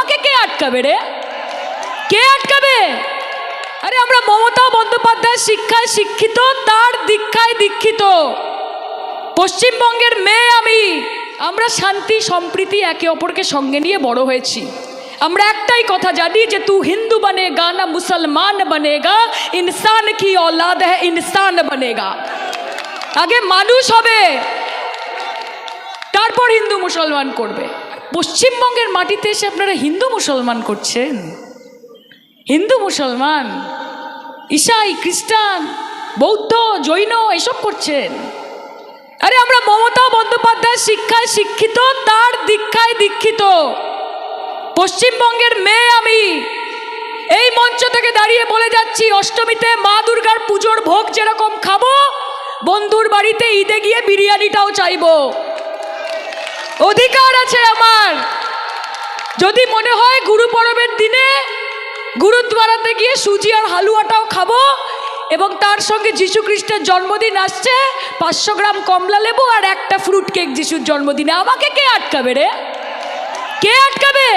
আমাকে কে আটকাবে রে? কে আটকাবে? আরে আমরা মমতা বন্দ্যোপাধ্যায় শিক্ষায় শিক্ষিত, তার দীক্ষায় দীক্ষিত পশ্চিমবঙ্গের মেয়ে আমি। আমরা শান্তি সম্প্রীতি একে অপরকে সঙ্গে নিয়ে বড় হয়েছি। আমরা একটাই কথা জানি যে তু হিন্দু বনেগা না মুসলমান বনেগা, ইনসান কি औलाद है ইনসান বনেগা। আগে মানুষ হবে, তারপর হিন্দু মুসলমান করবে। পশ্চিমবঙ্গের মাটিতে এসে আপনারা হিন্দু মুসলমান করছেন। হিন্দু মুসলমান, ঈসাই, খ্রিস্টান, বৌদ্ধ, জৈন এসব করছেন। আরে আমরা মমতা বন্দ্যোপাধ্যায় শিক্ষায় শিক্ষিত, তার দীক্ষায় দীক্ষিত পশ্চিমবঙ্গের মেয়ে আমি। এই মঞ্চ থেকে দাঁড়িয়ে বলে যাচ্ছি, অষ্টমীতে মা দুর্গার পুজোর ভোগ যেরকম খাবো, বন্ধুর বাড়িতে ঈদে গিয়ে বিরিয়ানিটাও চাইবো। অধিকার আছে আমার। যদি মনে হয় গুরু পরবের দিনে গুরুদ্বারাতে গিয়ে সুজি আর হালুয়াটাও খাবো, এবং তার সঙ্গে যীশু খ্রিস্টের জন্মদিন আসছে, 500 গ্রাম কমলা লেবু আর একটা ফ্রুট কেক যিশুর জন্মদিনে, আমাকে কে আটকাবে রে? কে আটকাবে?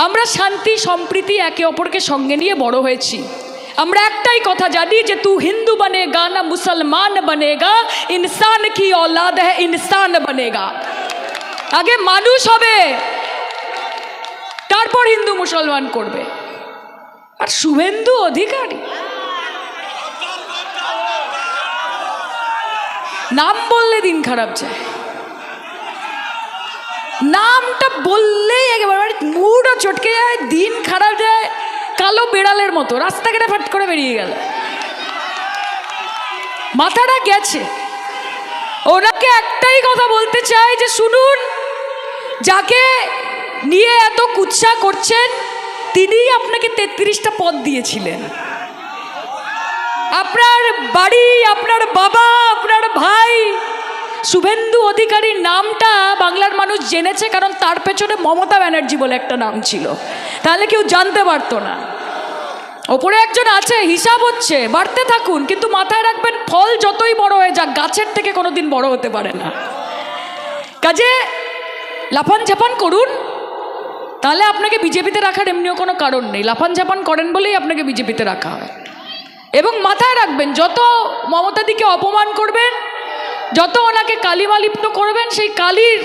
আমরা শান্তি সম্প্রীতি একে অপরকে সঙ্গে নিয়ে বড় হয়েছি। আমরা একটাই কথা জানি যে তু হিন্দু বনেগা না মুসলমান বনেগা, ইনসান কি औलाद है ইনসান বনেগা। আগে মানুষ হবে, তারপর হিন্দু মুসলমান করবে। আর শুভেন্দু অধিকারী নাম বললে দিন খারাপ যায়, নামটা বললেই একেবারে মুডও চটকে যায়, দিন খারাপ যায়। কালো বেড়ালের মতো রাস্তাঘাটে ফাট করে বেরিয়ে গেল, মাথাটা গেছে। ওনাকে একটাই কথা বলতে চাই যে শুনুন, যাকে নিয়ে এত কুৎসা করছেন তিনিই আপনাকে 33টা পদ দিয়েছিলেন। আপনার বাড়ি, আপনার বাবা, আপনার ভাই শুভেন্দু অধিকারীর নামটা বাংলার মানুষ জেনেছে কারণ তার পেছনে মমতা ব্যানার্জি বলে একটা নাম ছিল, তাহলে কেউ জানতে পারতো না। ওপরে একজন আছে, হিসাব হচ্ছে, বাড়তে থাকুন, কিন্তু মাথায় রাখবেন ফল যতই বড় হয়ে যাক গাছের থেকে কোনোদিন বড় হতে পারে না। কাজে লাফান ঝাপান করুন, তাহলে আপনাকে বিজেপিতে রাখার এমনিও কোনো কারণ নেই। লাফান ঝাপান করেন বলেই আপনাকে বিজেপিতে রাখা হয়। এবং মাথায় রাখবেন, যত মমতাদিকে অপমান করবেন, যত ওনাকে কালিমালিপ্ত করবেন, সেই কালির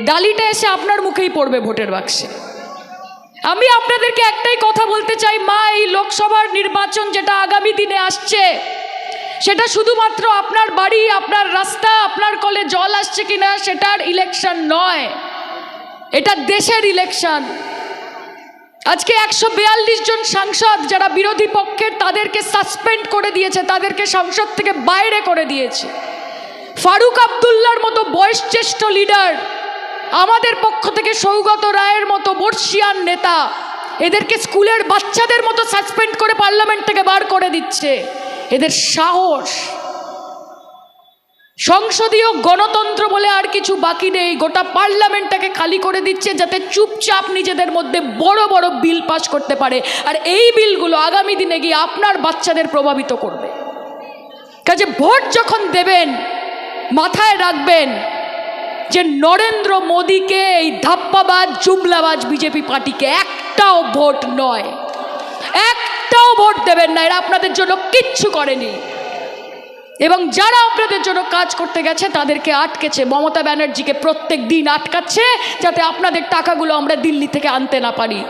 ডালিটা এসে আপনার মুখেই পড়বে ভোটের বাক্সে। আমি আপনাদেরকে একটাই কথা বলতে চাই, মা, এই লোকসভার নির্বাচন যেটা আগামী দিনে আসছে, সেটা শুধুমাত্র আপনার বাড়ি, আপনার রাস্তা, আপনার কলে জল আসছে কিনা সেটার ইলেকশন নয়, এটা দেশের ইলেকশন। আজকে 142 জন সাংসদ যারা বিরোধী পক্ষের, তাদেরকে সাসপেন্ড করে দিয়েছে, তাদেরকে সংসদ থেকে বাইরে করে দিয়েছে। ফারুক আব্দুল্লার মতো বয়সজ্যেষ্ঠ লিডার, আমাদের পক্ষ থেকে সৌগত রায়ের মতো বর্ষিয়ান নেতা, এদেরকে স্কুলের বাচ্চাদের মতো সাসপেন্ড করে পার্লামেন্ট থেকে বার করে দিচ্ছে। এদের সাহস! সংসদীয় গণতন্ত্র বলে আর কিছু বাকি নেই, গোটা পার্লামেন্টটাকে খালি করে দিচ্ছে যাতে চুপচাপ নিজেদের মধ্যে বড় বড় বিল পাস করতে পারে। আর এই বিলগুলো আগামী দিনে গিয়ে আপনার বাচ্চাদের প্রভাবিত করবে। কাজে ভোট যখন দেবেন মাথায় রাখবেন যে নরেন্দ্র মোদীকে, এই ধাপ্পাবাজ জুমলাবাজ বিজেপি পার্টিকে একটাও ভোট নয়, একটাও ভোট দেবেন না। এরা আপনাদের জন্য কিচ্ছু করেনি, এবং যারা আপনাদের জন্য কাজ করতে গেছে তাদেরকে আটকেছে। মমতা ব্যানার্জিকে প্রত্যেক দিন আটকাচ্ছে যাতে আপনাদের টাকাগুলো আমরা দিল্লি থেকে আনতে না পারি।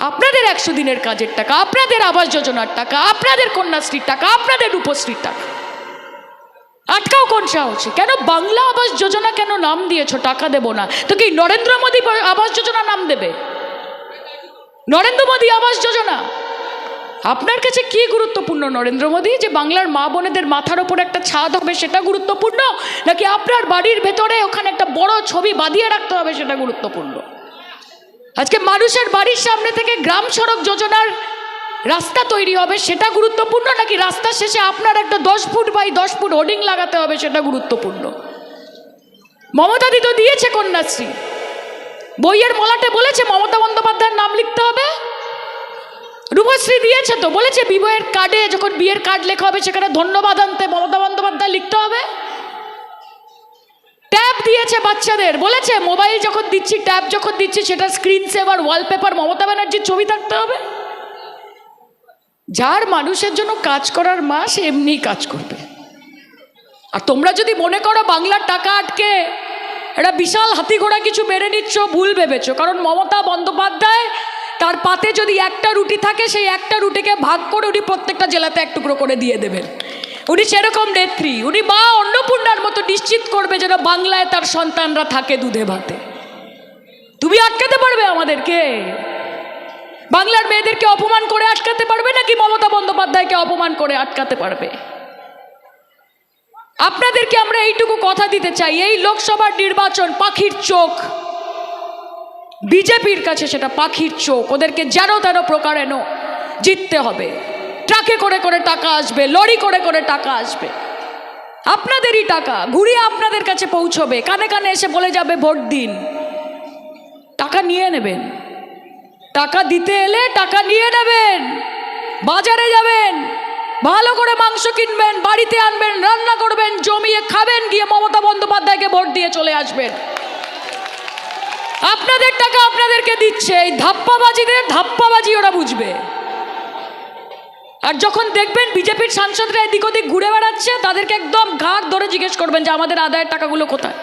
আপনাদের 100 দিনের কাজের টাকা, আপনাদের আবাস যোজনার টাকা, আপনাদের কন্যাশ্রীর টাকা, আপনাদের রূপশ্রীর টাকা আটকাও কোন সাহসে? কেন বাংলা আবাস যোজনা কেন নাম দিয়েছো? টাকা দেব না তো কি নরেন্দ্র মোদী আবাস যোজনা নাম দেবে? নরেন্দ্র মোদী আবাস যোজনা আপনার কাছে কি গুরুত্বপূর্ণ? নরেন্দ্র মোদী যে বাংলার মা বোনেদের মাথার ওপর একটা ছাদ হবে সেটা গুরুত্বপূর্ণ, নাকি আপনার বাড়ির ভেতরে ওখানে একটা বড় ছবি বাঁধিয়ে রাখতে হবে সেটা গুরুত্বপূর্ণ? আজকে মানুষের বাড়ির সামনে থেকে গ্রাম সড়ক যোজনার রাস্তা তৈরি হবে সেটা গুরুত্বপূর্ণ, নাকি রাস্তার শেষে আপনার একটা 10 ফুট বাই 10 ফুট হোর্ডিং লাগাতে হবে সেটা গুরুত্বপূর্ণ? মমতাদি তো দিয়েছে কন্যাশ্রী, বইয়ের মলাটে বলেছে মমতা বন্দ্যোপাধ্যায়ের নাম লিখতে হবে। রূপশ্রী দিয়েছে তো, বলেছে বিবাহের কার্ডে যখন বিয়ের কার্ড লেখা হবে সেখানে ধন্যবাদ আনতে মমতা বন্দ্যোপাধ্যায় লিখতে হবে। ট্যাব দিয়েছে বাচ্চাদের, বলেছে মোবাইল যখন দিচ্ছি, ট্যাব যখন দিচ্ছি, সেটা স্ক্রিন সেভার ওয়ালপেপার মমতা ব্যানার্জির ছবি থাকতে হবে। যার মানুষের জন্য কাজ করার মা, সে এমনিই কাজ করবে। আর তোমরা যদি মনে করো বাংলার টাকা আটকে এটা বিশাল হাতি ঘোড়া কিছু মেরে নিচ্ছ, ভুল ভেবেছো। কারণ মমতা বন্দ্যোপাধ্যায়, তার পাতে যদি একটা রুটি থাকে, সেই একটা রুটিকে ভাগ করে উনি প্রত্যেকটা জেলাতে এক টুকরো করে দিয়ে দেবেন। উনি সেরকম নেত্রী। উনি মা অন্নপূর্ণার মতো নিশ্চিত করবে যেন বাংলায় তার সন্তানরা থাকে দুধে ভাতে। তুমি আটকাতে পারবে আমাদেরকে? বাংলার মেয়েদেরকে অপমান করে আটকাতে পারবে, নাকি মমতা বন্দ্যোপাধ্যায়কে অপমান করে আটকাতে পারবে? আপনাদেরকে আমরা এইটুকু কথা দিতে চাই, এই লোকসভার নির্বাচন পাখির চোখ, বিজেপির কাছে সেটা পাখির চোখ। ওদেরকে যেন তেন প্রকারেণ জিততে হবে। ট্রাকে করে করে টাকা আসবে, লরি করে করে টাকা আসবে, আপনাদেরই টাকা ঘুরিয়ে আপনাদের কাছে পৌঁছবে, কানে কানে এসে বলে যাবে ভোট দিন। টাকা নিয়ে নেবেন, টাকা দিতে এলে টাকা নিয়ে নেবেন, বাজারে যাবেন, ভালো করে মাংস কিনবেন, বাড়িতে আনবেন, রান্না করবেন, জমিয়ে খাবেন, গিয়ে মমতা বন্দ্যোপাধ্যায়কে ভোট দিয়ে চলে আসবেন। আপনাদের টাকা আপনাদেরকে দিচ্ছে, এই ধাপ্পাবাজিদের ধাপ্পাবাজি ওরা বুঝবে। আর যখন দেখবেন বিজেপির সাংসদরা এদিক ওদিক ঘুরে বেড়াচ্ছে, তাদেরকে একদম ঘাট ধরে জিজ্ঞেস করবেন যে আমাদের আদায়ের টাকাগুলো কোথায়,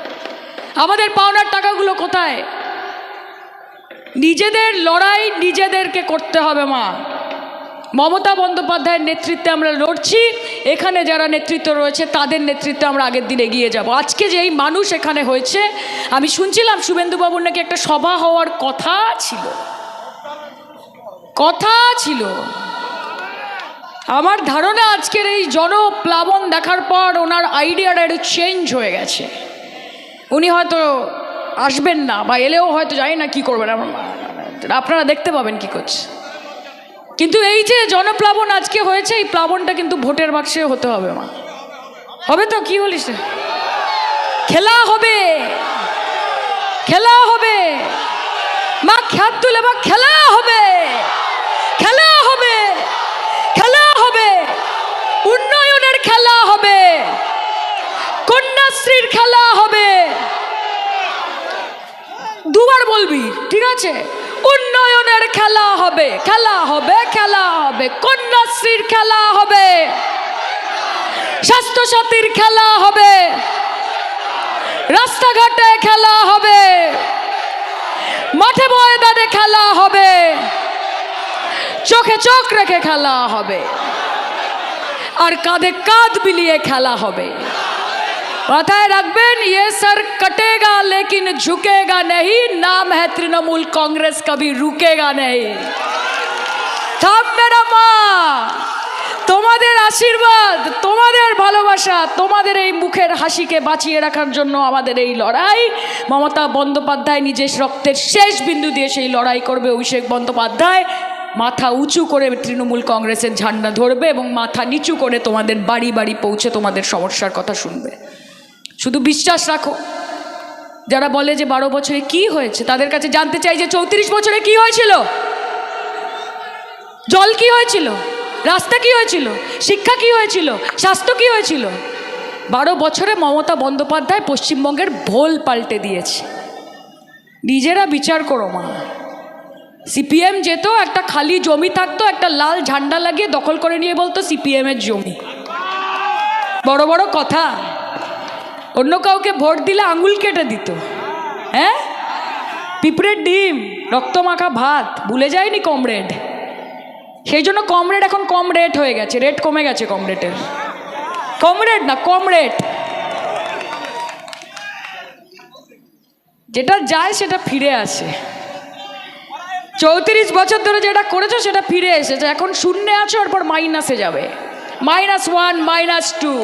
আমাদের পাওনার টাকাগুলো কোথায়। নিজেদের লড়াই নিজেদেরকে করতে হবে মা। মমতা বন্দ্যোপাধ্যায়ের নেতৃত্বে আমরা লড়ছি, এখানে যারা নেতৃত্ব রয়েছে তাদের নেতৃত্বে আমরা আগের দিন এগিয়ে যাব। আজকে যে এই মানুষ এখানে হয়েছে, আমি শুনছিলাম শুভেন্দুবাবুর নাকি একটা সভা হওয়ার কথা ছিল। আমার ধারণা আজকের এই জনপ্লাবন দেখার পর ওনার আইডিয়াটা একটু চেঞ্জ হয়ে গেছে। উনি হয়তো আসবেন না, বা এলেও হয়তো জানি না কি করবেন, আপনারা দেখতে পাবেন কি করছে। কিন্তু এই যে জনপ্লাবন আজকে হয়েছে, এই প্লাবনটা কিন্তু ভোটের বাক্সে হতে হবে মা। হবে তো? কি বলিস? খেলা হবে, খেলা হবে মা, খ্যাত তুলে বা খেলা হবে, খেলা হবে, খেলা হবে, উন্নয়নের খেলা হবে, কন্যাশ্রীর খেলা হবে। দুবার বলবি, ঠিক আছে? উন্নয়নের খেলা হবে, খেলা হবে, খেলা হবে, কন্যাশ্রীর খেলা হবে, স্বাস্থ্যসাথীর খেলা হবে, রাস্তাঘাটে খেলা হবে, মাঠে ময়দানে খেলা হবে, চোখে চোখ রেখে খেলা হবে, আর কাঁধে কাঁধ মিলিয়ে খেলা হবে। মাথায় রাখবেন, ये सर कटेगा लेकिन झुकेगा नहीं, नाम है तृणमूल कांग्रेस, कभी रुकेगा नहीं। থামবে না মা, তোমাদের আশীর্বাদ, তোমাদের ভালোবাসা, তোমাদের এই মুখের হাসিকে বাঁচিয়ে রাখার জন্য আমাদের এই লড়াই। মমতা বন্দ্যোপাধ্যায় নিজের রক্তের শেষ বিন্দু দিয়ে সেই লড়াই করবে। অভিষেক বন্দ্যোপাধ্যায় মাথা উঁচু করে তৃণমূল কংগ্রেসের ঝান্ডা ধরবে এবং মাথা নিচু করে তোমাদের বাড়ি বাড়ি পৌঁছে তোমাদের সমস্যার কথা শুনবে। শুধু বিশ্বাস রাখো। যারা বলে যে 12 বছরে কি হয়েছে, তাদের কাছে জানতে চাই যে 34 বছরে কি হয়েছিল? জল কি হয়েছিল? রাস্তা কি হয়েছিল? শিক্ষা কি হয়েছিল? স্বাস্থ্য কি হয়েছিল? 12 বছরে মমতা বন্দ্যোপাধ্যায় পশ্চিমবঙ্গের ভোল পাল্টে দিয়েছে। নিজেরা বিচার করো মা। সিপিএম যেত, একটা খালি জমি থাকতো, একটা লাল ঝান্ডা লাগিয়ে দখল করে নিয়ে বলতো সিপিএম এর জমি। বড় বড় কথা। অন্য কাউকে ভোট দিলে আঙুল কেটে দিত। হ্যাঁ, পিঁপড়ের ডিম, রক্তমাখা ভাত, ভুলে যায়নি কমরেড। সেই জন্য কমরেড এখন কম রেট হয়ে গেছে, রেট কমে গেছে কমরেডের। কমরেড না, কমরেড। যেটা যায় সেটা ফিরে আসে। 34 বছর ধরে যেটা করেছো সেটা ফিরে এসেছে, এখন শূন্যে আছো, এরপর মাইনাসে যাবে। -1, -2,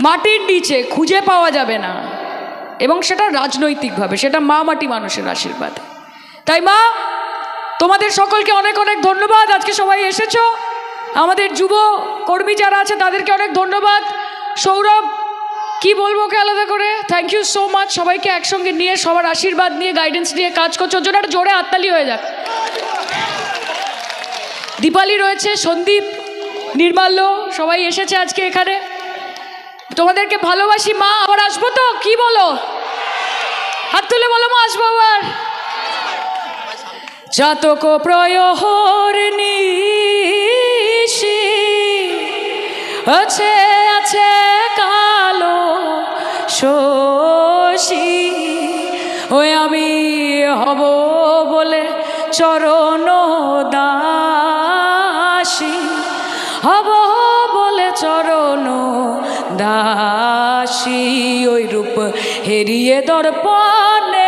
মাটির নিচে খুঁজে পাওয়া যাবে না। এবং সেটা রাজনৈতিকভাবে, সেটা মা মাটি মানুষের আশীর্বাদ। তাই মা, তোমাদের সকলকে অনেক অনেক ধন্যবাদ। আজকে সবাই এসেছো। আমাদের যুব কর্মী যারা আছে তাদেরকে অনেক ধন্যবাদ। সৌরভ, কি বলবো ওকে আলাদা করে, থ্যাংক ইউ সো মাচ। সবাইকে একসঙ্গে নিয়ে, সবার আশীর্বাদ নিয়ে, গাইডেন্স নিয়ে কাজ করছো, ওর জন্য একটা জোরে হাততালি হয়ে যাক। দীপালি রয়েছে, সন্দীপ, নির্মাল্য, সবাই এসেছে আজকে এখানে। তোমাদেরকে ভালোবাসি মা, আবার আসবো তো, কি বলো? হাত তুলে বলো মা আসবো আবার। জাতক প্রয়হর নিশি আছে আছে কালো শশী, ওই আমি হব বলে চরণ দাসী, হব বলে চরণ দাসী। ওই রূপ হেরিয়ে দর্পণে